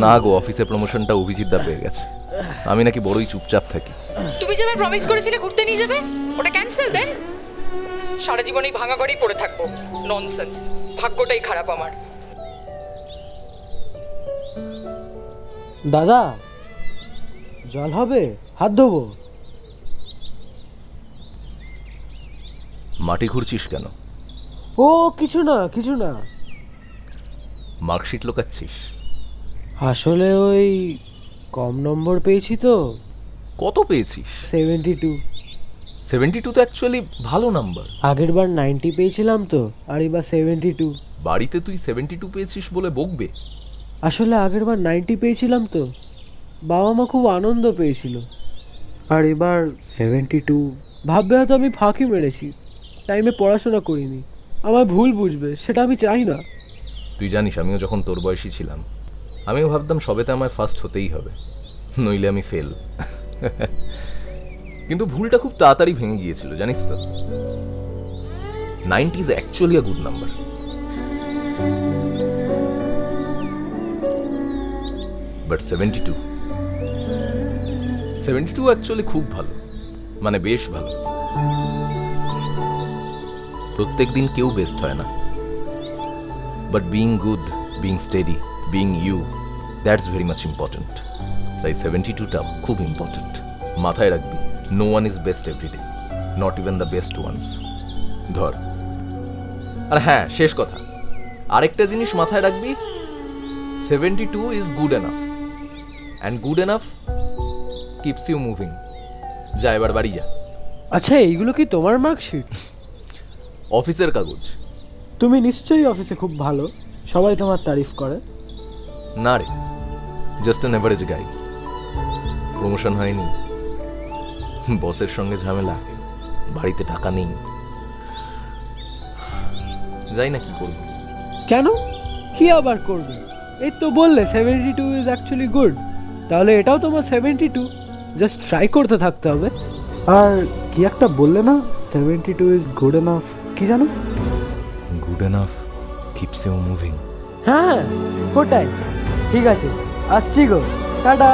না গো, অফিসে প্রমোশনটা অভিজিৎ দা পেয়ে গেছে। আমি নাকি বড়ই চুপচাপ থাকি। তুমি যে আবার প্রমিস করেছিলে ঘুরতে নিয়ে যাবে, ওটা ক্যান্সেল দেন। সারা জীবন এই ভাঙা ঘরেই পড়ে থাকবো। ননসেন্স, ভাগ্যটাই খারাপ আমার। দাদা জল হবে? হাত ধোবো। মাটি ঘুরছিস কেন? ও কিছু না কিছু না, মার্কশিট লোকাচ্ছিস? আসলে ওই কম নম্বর পেয়েছি তো। কত পেয়েছিস? 72। 72 তো অ্যাকচুয়ালি ভালো নাম্বার। আগের বার 90 পেয়েছিলাম তো, আর এবার 72। বাড়িতে তুই 72 পেয়েছিস বলে বকবে? আসলে আগের বার 90 পেয়েছিলাম তো, বাবা মা খুব আনন্দ পেয়েছিল। আর এবার 72 ভাববে হয়তো আমি ফাঁকি মেরেছি, টাইমে পড়াশোনা করিনি। আমার ভুল বুঝবে, সেটা আমি চাই না। তুই জানিস আমিও যখন তোর বয়সী ছিলাম, আমিও ভাবতাম সবেতে আমায় ফার্স্ট হতেই হবে, নইলে আমি ফেল। কিন্তু ভুলটা খুব তাড়াতাড়ি ভেঙে গিয়েছিল, জানিস তো। 90 is actually a good number. But 72 actually খুব ভালো, মানে বেশ ভালো। প্রত্যেক দিন কেউ বেস্ট হয় না, but being good, being steady, being you, that's very much important. তাই 72টাও খুব ইম্পর্টেন্ট। মাথায় রাখবি, no one is best every day, not even the best ones. ধর, আর হ্যাঁ, শেষ কথা, আরেকটা জিনিস মাথায় রাখবি, 72 is good enough, and good enough keeps you moving. যা, এবার বাড়ি যা। আচ্ছা, এইগুলো কি তোমার মার্কশিট? অফিসের কাগজ। তুমি নিশ্চয়ই অফিসে খুব ভালো, সবাই তোমার তারিফ করে। না রে, just an average guy. Promotion হয়নি, বসের সঙ্গে ঝামেলা, বাড়িতে টাকা নেই, যাই না, কি করব। কেন, কি আবার করবে? এই তো বললে 72 ইজ অ্যাকচুয়ালি গুড, তাহলে এটাও তোমার 72, জাস্ট ট্রাই করতে থাকতে হবে। আর কি একটা বললে না, 72 ইজ গুড এনাফ, কি জানো? Good enough keeps you moving. হ্যাঁ ওটাই। ঠিক আছে, আসছি গো, টাটা।